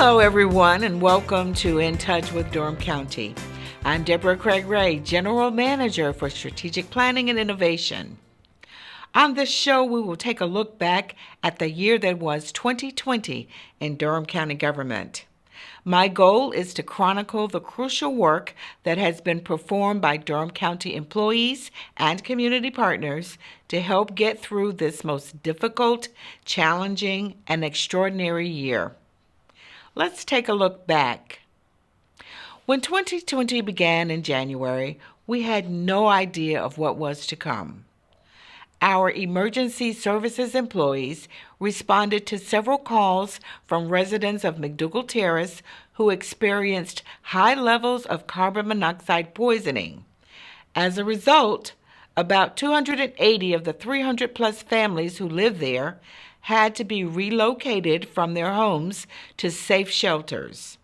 Hello, everyone, and welcome to In Touch with Durham County. I'm Deborah Craig-Ray, General Manager for Strategic Planning and Innovation. On this show, we will take a look back at the year that was 2020 in Durham County Government. My goal is to chronicle the crucial work that has been performed by Durham County employees and community partners to help get through this most difficult, challenging, and extraordinary year. Let's take a look back. When 2020 began in January, we had no idea of what was to come. Our emergency services employees responded to several calls from residents of McDougald Terrace who experienced high levels of carbon monoxide poisoning. As a result, about 280 of the 300-plus families who live there had to be relocated from their homes to safe shelters.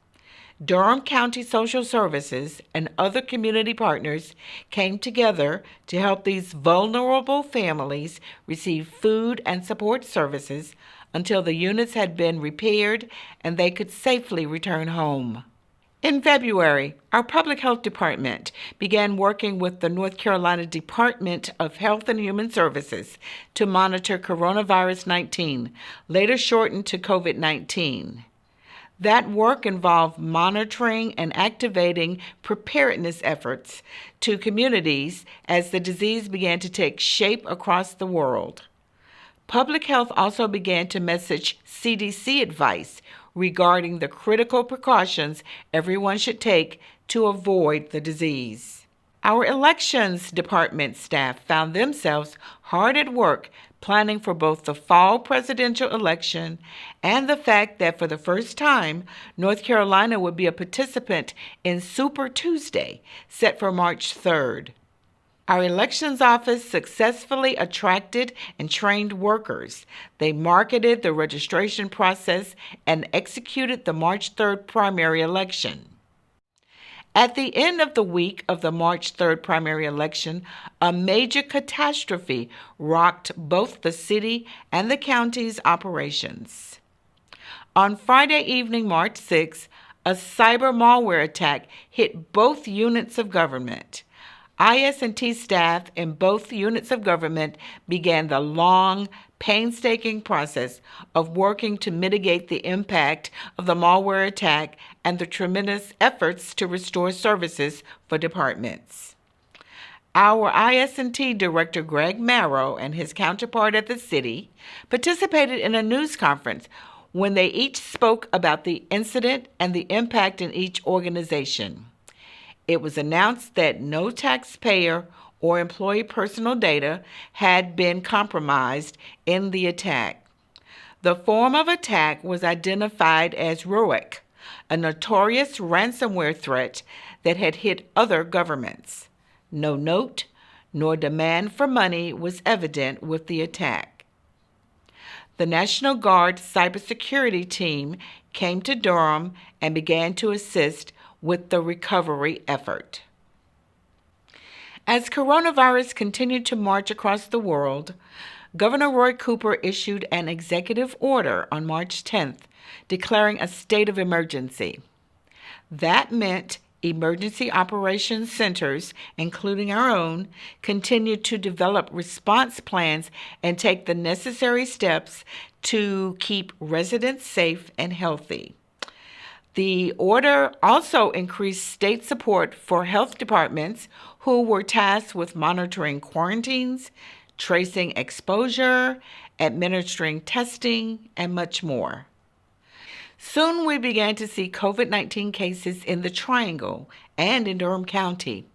Durham County Social Services and other community partners came together to help these vulnerable families receive food and support services until the units had been repaired and they could safely return home. In February, our Public Health Department began working with the North Carolina Department of Health and Human Services to monitor coronavirus 19, later shortened to COVID-19. That work involved monitoring and activating preparedness efforts to communities as the disease began to take shape across the world. Public Health also began to message CDC advice regarding the critical precautions everyone should take to avoid the disease. Our elections department staff found themselves hard at work planning for both the fall presidential election and the fact that for the first time, North Carolina would be a participant in Super Tuesday, set for March 3rd. Our elections office successfully attracted and trained workers. They marketed the registration process and executed the March 3rd primary election. At the end of the week of the March 3rd primary election, a major catastrophe rocked both the city and the county's operations. On Friday evening, March 6th, a cyber malware attack hit both units of government. IS&T staff in both units of government began the long, painstaking process of working to mitigate the impact of the malware attack and the tremendous efforts to restore services for departments. Our IS&T Director Greg Marrow and his counterpart at the city participated in a news conference when they each spoke about the incident and the impact in each organization. It was announced that no taxpayer or employee personal data had been compromised in the attack. The form of attack was identified as ROIC, a notorious ransomware threat that had hit other governments. No note nor demand for money was evident with the attack. The National Guard cybersecurity team came to Durham and began to assist with the recovery effort. As coronavirus continued to march across the world, Governor Roy Cooper issued an executive order on March 10th declaring a state of emergency. That meant emergency operations centers, including our own, continued to develop response plans and take the necessary steps to keep residents safe and healthy. The order also increased state support for health departments who were tasked with monitoring quarantines, tracing exposure, administering testing, and much more. Soon we began to see COVID-19 cases in the Triangle and in Durham County.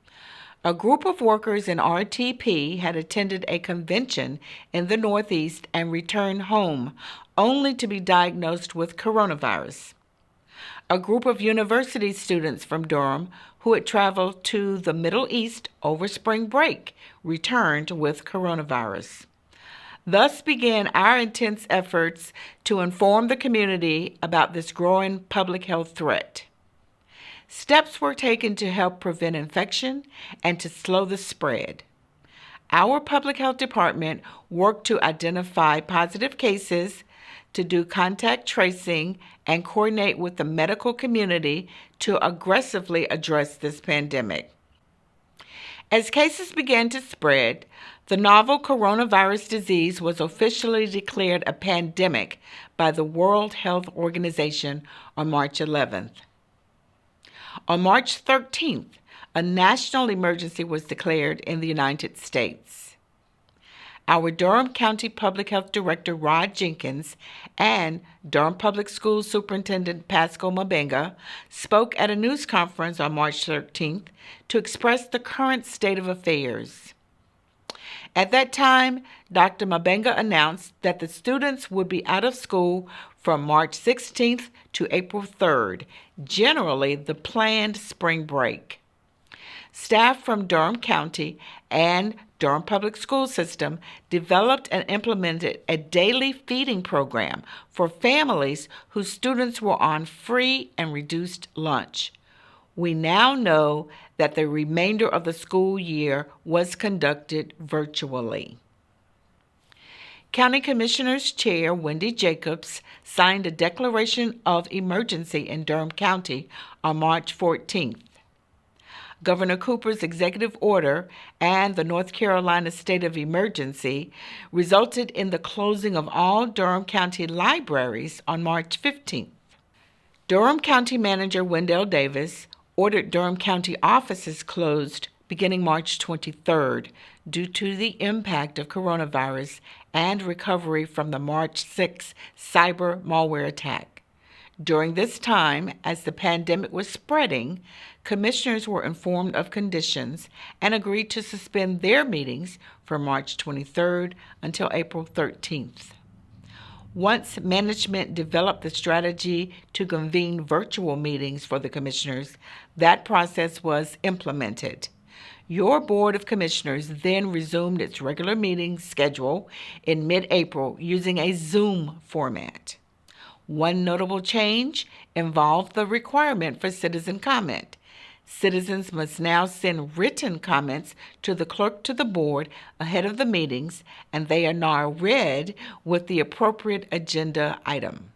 A group of workers in RTP had attended a convention in the Northeast and returned home, only to be diagnosed with coronavirus. A group of university students from Durham who had traveled to the Middle East over spring break returned with coronavirus. Thus began our intense efforts to inform the community about this growing public health threat. Steps were taken to help prevent infection and to slow the spread. Our public health department worked to identify positive cases, to do contact tracing and coordinate with the medical community to aggressively address this pandemic. As cases began to spread, the novel coronavirus disease was officially declared a pandemic by the World Health Organization on March 11th. On March 13th, a national emergency was declared in the United States. Our Durham County Public Health Director Rod Jenkins and Durham Public Schools Superintendent Pascal Mabenga spoke at a news conference on March 13th to express the current state of affairs. At that time, Dr. Mabenga announced that the students would be out of school from March 16th to April 3rd, generally the planned spring break. Staff from Durham County and Durham Public School System developed and implemented a daily feeding program for families whose students were on free and reduced lunch. We now know that the remainder of the school year was conducted virtually. County Commissioners Chair Wendy Jacobs signed a declaration of emergency in Durham County on March 14th. Governor Cooper's executive order and the North Carolina state of emergency resulted in the closing of all Durham County libraries on March 15th. Durham County Manager Wendell Davis ordered Durham County offices closed beginning March 23rd due to the impact of coronavirus and recovery from the March 6 cyber malware attack. During this time, as the pandemic was spreading, commissioners were informed of conditions and agreed to suspend their meetings from March 23rd until April 13th. Once management developed the strategy to convene virtual meetings for the commissioners, that process was implemented. Your Board of Commissioners then resumed its regular meeting schedule in mid-April using a Zoom format. One notable change involved the requirement for citizen comment. Citizens must now send written comments to the clerk to the board ahead of the meetings, and they are now read with the appropriate agenda item.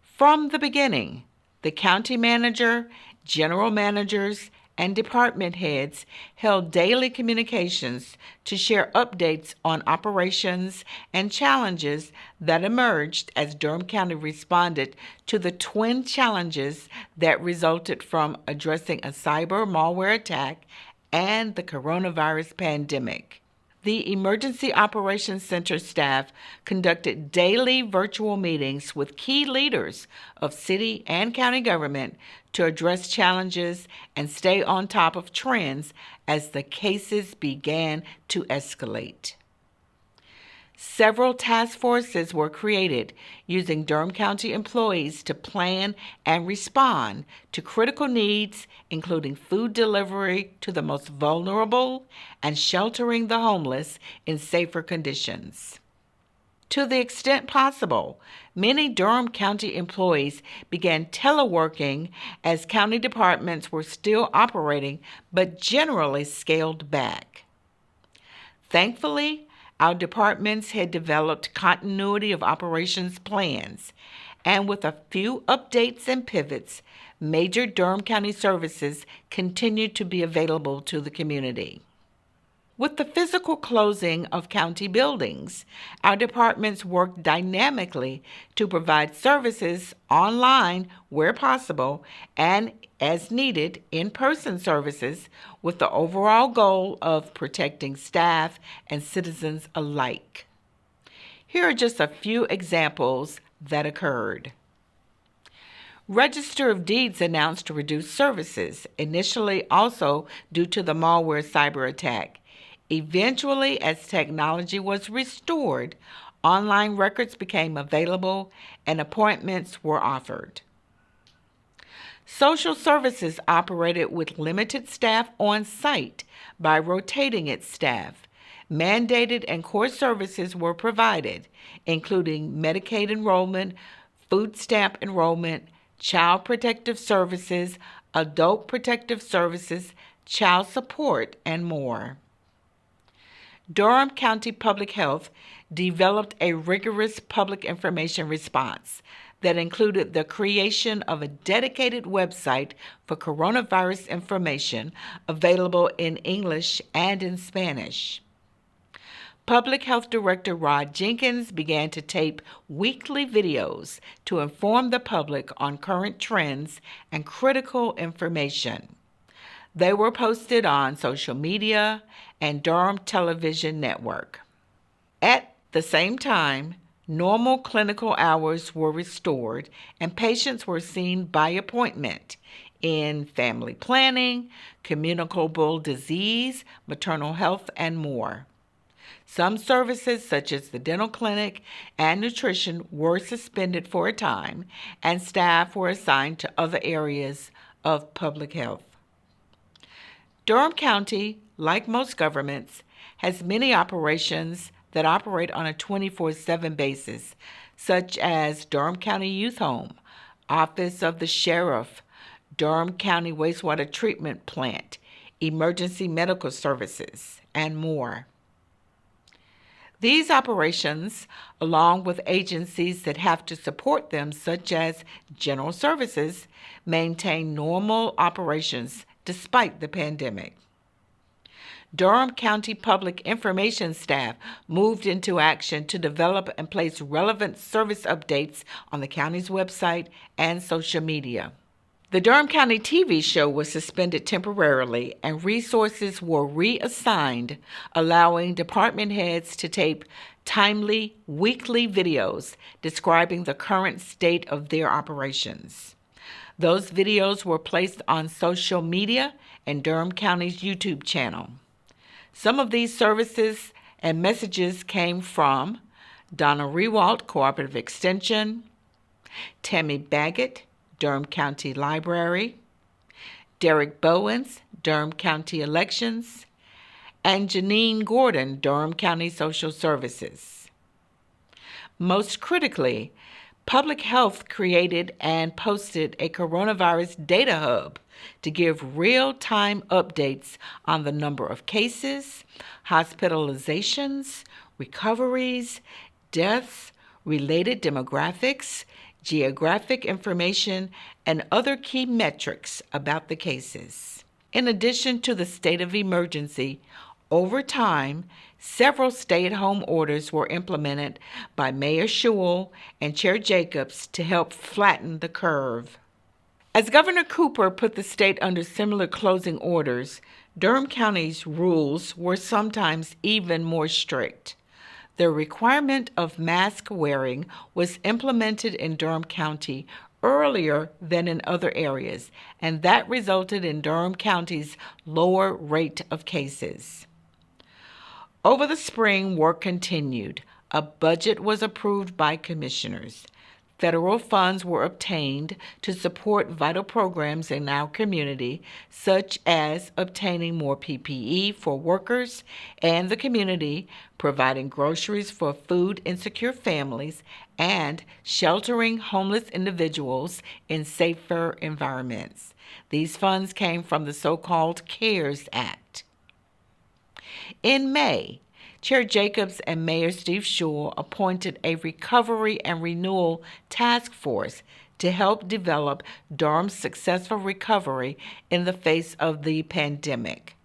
From the beginning, the county manager, general managers, and department heads held daily communications to share updates on operations and challenges that emerged as Durham County responded to the twin challenges that resulted from addressing a cyber malware attack and the coronavirus pandemic. The Emergency Operations Center staff conducted daily virtual meetings with key leaders of city and county government to address challenges and stay on top of trends as the cases began to escalate. Several task forces were created using Durham County employees to plan and respond to critical needs, including food delivery to the most vulnerable and sheltering the homeless in safer conditions. To the extent possible, many Durham County employees began teleworking as county departments were still operating but generally scaled back. Thankfully, our departments had developed continuity of operations plans, and with a few updates and pivots, major Durham County services continued to be available to the community. With the physical closing of county buildings, our departments worked dynamically to provide services online where possible and, as needed, in-person services with the overall goal of protecting staff and citizens alike. Here are just a few examples that occurred. Register of Deeds announced reduced services, initially also due to the malware cyber attack. Eventually, as technology was restored, online records became available and appointments were offered. Social Services operated with limited staff on site by rotating its staff. Mandated and core services were provided, including Medicaid enrollment, food stamp enrollment, child protective services, adult protective services, child support, and more. Durham County Public Health developed a rigorous public information response that included the creation of a dedicated website for coronavirus information available in English and in Spanish. Public Health Director Rod Jenkins began to tape weekly videos to inform the public on current trends and critical information. They were posted on social media and Durham Television Network. At the same time, normal clinical hours were restored and patients were seen by appointment in family planning, communicable disease, maternal health, and more. Some services, such as the dental clinic and nutrition, were suspended for a time, and staff were assigned to other areas of public health. Durham County, like most governments, has many operations that operate on a 24/7 basis, such as Durham County Youth Home, Office of the Sheriff, Durham County Wastewater Treatment Plant, Emergency Medical Services, and more. These operations, along with agencies that have to support them, such as General Services, maintain normal operations despite the pandemic. Durham County Public Information staff moved into action to develop and place relevant service updates on the county's website and social media. The Durham County TV show was suspended temporarily and resources were reassigned, allowing department heads to tape timely weekly videos describing the current state of their operations. Those videos were placed on social media and Durham County's YouTube channel. Some of these services and messages came from Donna Rewalt, Cooperative Extension, Tammy Baggett, Durham County Library, Derek Bowens, Durham County Elections, and Janine Gordon, Durham County Social Services. Most critically, Public Health created and posted a coronavirus data hub to give real-time updates on the number of cases, hospitalizations, recoveries, deaths, related demographics, geographic information, and other key metrics about the cases. In addition to the state of emergency, over time, several stay-at-home orders were implemented by Mayor Schewel and Chair Jacobs to help flatten the curve. As Governor Cooper put the state under similar closing orders, Durham County's rules were sometimes even more strict. The requirement of mask wearing was implemented in Durham County earlier than in other areas, and that resulted in Durham County's lower rate of cases. Over the spring, work continued. A budget was approved by commissioners. Federal funds were obtained to support vital programs in our community, such as obtaining more PPE for workers and the community, providing groceries for food-insecure families, and sheltering homeless individuals in safer environments. These funds came from the so-called CARES Act. In May, Chair Jacobs and Mayor Steve Schewel appointed a recovery and renewal task force to help develop Durham's successful recovery in the face of the pandemic.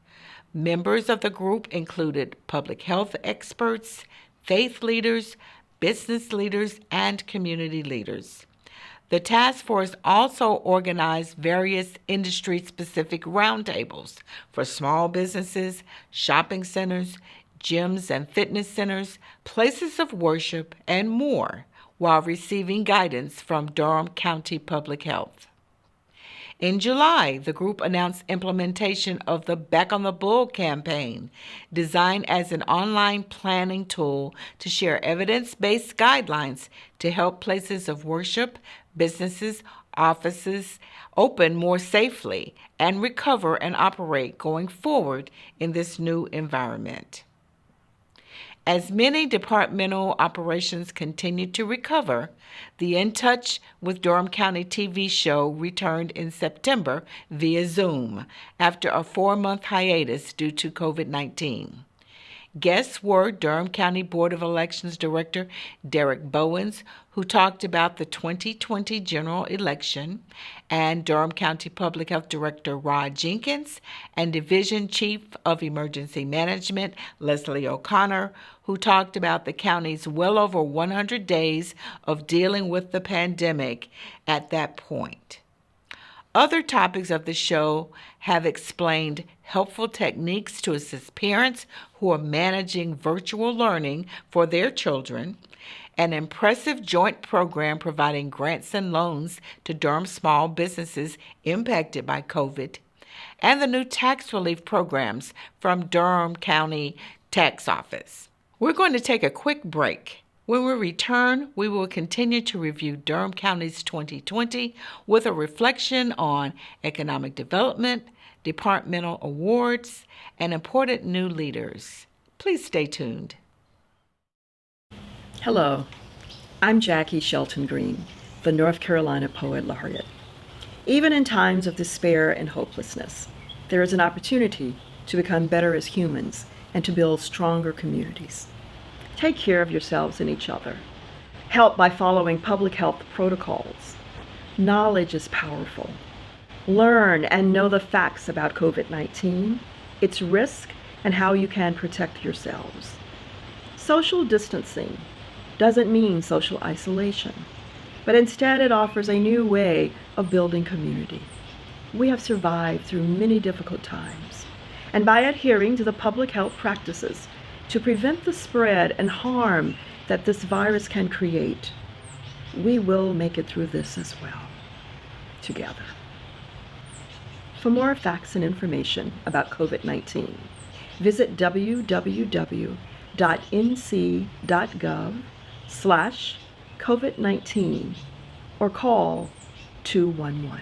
Members of the group included public health experts, faith leaders, business leaders, and community leaders. The task force also organized various industry-specific roundtables for small businesses, shopping centers, gyms and fitness centers, places of worship, and more, while receiving guidance from Durham County Public Health. In July, the group announced implementation of the Back on the Bull campaign, designed as an online planning tool to share evidence-based guidelines to help places of worship, businesses, offices open more safely and recover and operate going forward in this new environment. As many departmental operations continued to recover, the In Touch with Durham County TV show returned in September via Zoom after a 4-month hiatus due to COVID-19. Guests were Durham County Board of Elections Director Derek Bowens, who talked about the 2020 general election, and Durham County Public Health Director Rod Jenkins, and Division Chief of Emergency Management Leslie O'Connor, who talked about the county's well over 100 days of dealing with the pandemic at that point. Other topics of the show have explained helpful techniques to assist parents who are managing virtual learning for their children, an impressive joint program providing grants and loans to Durham small businesses impacted by COVID, and the new tax relief programs from Durham County Tax Office. We're going to take a quick break. When we return, we will continue to review Durham County's 2020 with a reflection on economic development, departmental awards, and important new leaders. Please stay tuned. Hello, I'm Jackie Shelton Green, the North Carolina Poet Laureate. Even in times of despair and hopelessness, there is an opportunity to become better as humans and to build stronger communities. Take care of yourselves and each other. Help by following public health protocols. Knowledge is powerful. Learn and know the facts about COVID-19, its risk, and how you can protect yourselves. Social distancing doesn't mean social isolation, but instead it offers a new way of building community. We have survived through many difficult times, and by adhering to the public health practices to prevent the spread and harm that this virus can create, we will make it through this as well, together. For more facts and information about COVID-19, visit www.nc.gov/COVID-19 or call 211.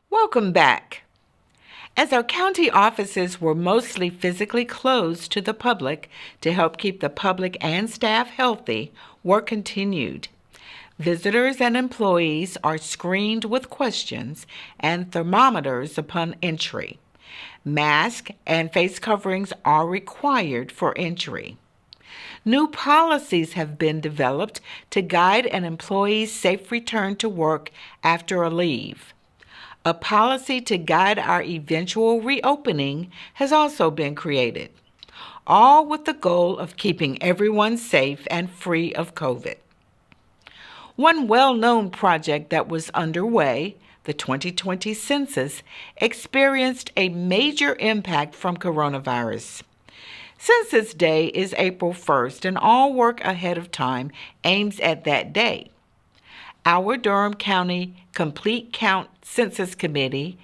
Welcome back. As our county offices were mostly physically closed to the public to help keep the public and staff healthy, work continued. Visitors and employees are screened with questions and thermometers upon entry. Masks and face coverings are required for entry. New policies have been developed to guide an employee's safe return to work after a leave. A policy to guide our eventual reopening has also been created, all with the goal of keeping everyone safe and free of COVID. One well-known project that was underway, the 2020 census, experienced a major impact from coronavirus. Census Day is April 1st, and all work ahead of time aims at that day. Our Durham County Complete Count Census Committee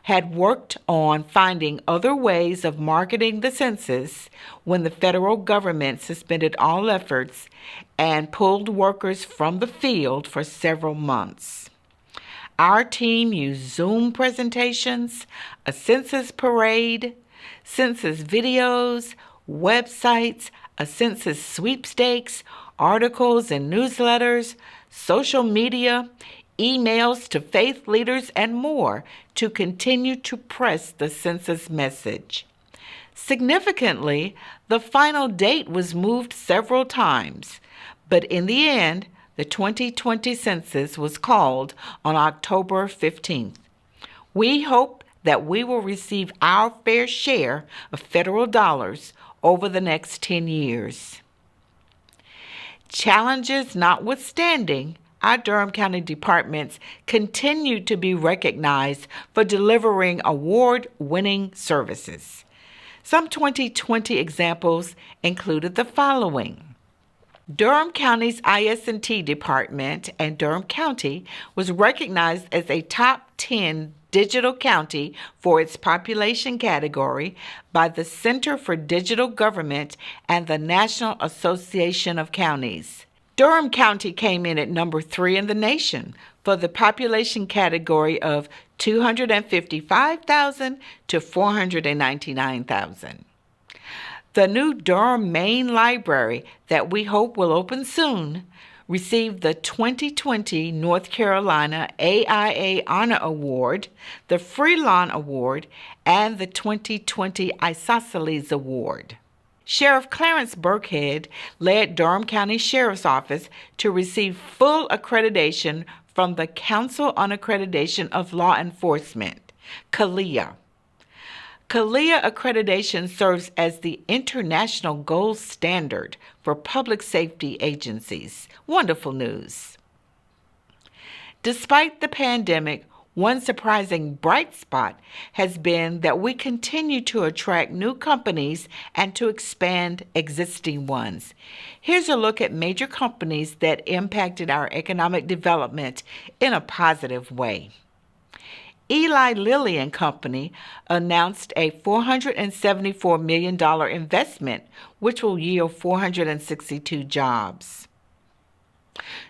had worked on finding other ways of marketing the census when the federal government suspended all efforts and pulled workers from the field for several months. Our team used Zoom presentations, a census parade, census videos, websites, a census sweepstakes, articles and newsletters, social media, emails to faith leaders, and more to continue to press the census message. Significantly, the final date was moved several times, but in the end, the 2020 census was called on October 15th. We hope that we will receive our fair share of federal dollars over the next 10 years. Challenges notwithstanding, our Durham County departments continue to be recognized for delivering award-winning services. Some 2020 examples included the following. Durham County's IS&T department and Durham County was recognized as a top 10 digital county for its population category by the Center for Digital Government and the National Association of Counties. Durham County came in at number 3 in the nation for the population category of 255,000 to 499,000. The new Durham Main Library that we hope will open soon received the 2020 North Carolina AIA Honor Award, the Freelon Award, and the 2020 Isosceles Award. Sheriff Clarence Burkhead led Durham County Sheriff's Office to receive full accreditation from the Council on Accreditation of Law Enforcement, CALEA. CALEA accreditation serves as the international gold standard for public safety agencies. Wonderful news. Despite the pandemic, one surprising bright spot has been that we continue to attract new companies and to expand existing ones. Here's a look at major companies that impacted our economic development in a positive way. Eli Lilly and Company announced a $474 million investment, which will yield 462 jobs.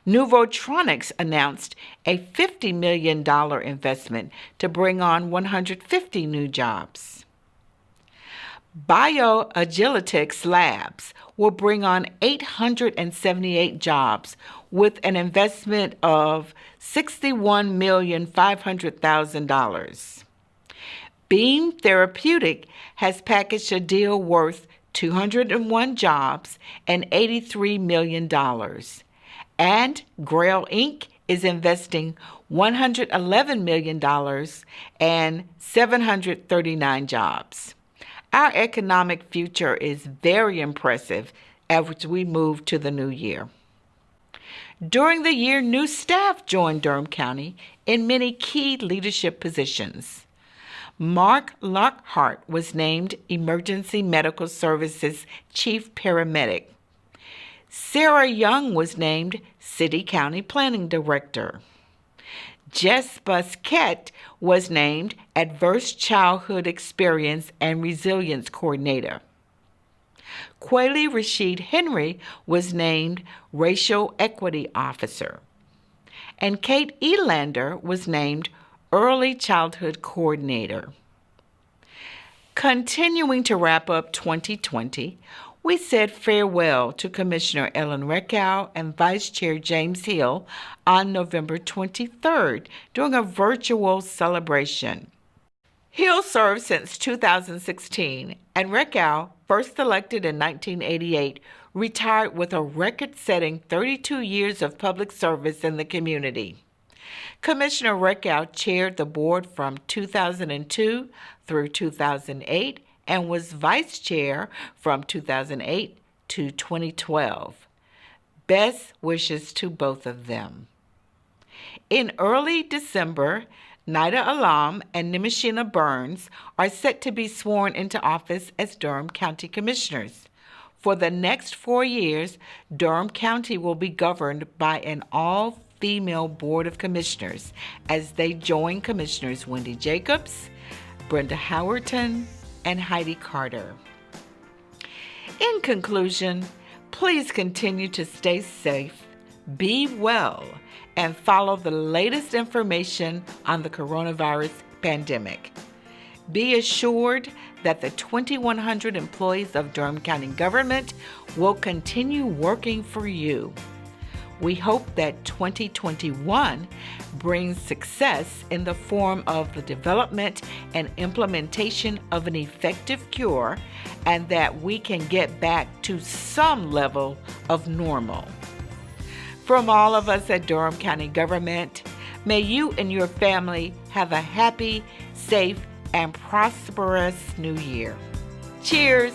Nuvotronics announced a $50 million investment to bring on 150 new jobs. BioAgilytix Labs will bring on 878 jobs with an investment of $61,500,000. Beam Therapeutic has packaged a deal worth 201 jobs and $83 million. And Grail Inc. is investing $111 million and 739 jobs. Our economic future is very impressive as we move to the new year. During the year, new staff joined Durham County in many key leadership positions. Mark Lockhart was named Emergency Medical Services Chief Paramedic. Sarah Young was named City County Planning Director. Jess Busquette was named Adverse Childhood Experience and Resilience Coordinator. Quayle Rashid Henry was named Racial Equity Officer. And Kate Elander was named Early Childhood Coordinator. Continuing to wrap up 2020, we said farewell to Commissioner Ellen Reckow and Vice Chair James Hill on November 23rd during a virtual celebration. Hill served since 2016, and Reckow, first elected in 1988, retired with a record-setting 32 years of public service in the community. Commissioner Reckow chaired the board from 2002 through 2008 and was vice chair from 2008 to 2012. Best wishes to both of them. In early December, Nida Alam and Nimashina Burns are set to be sworn into office as Durham County Commissioners. For the next 4 years, Durham County will be governed by an all-female Board of Commissioners as they join Commissioners Wendy Jacobs, Brenda Howerton, and Heidi Carter. In conclusion, please continue to stay safe, be well, and follow the latest information on the coronavirus pandemic. Be assured that the 2,100 employees of Durham County Government will continue working for you. We hope that 2021 brings success in the form of the development and implementation of an effective cure, and that we can get back to some level of normal. From all of us at Durham County Government, may you and your family have a happy, safe, and prosperous new year. Cheers!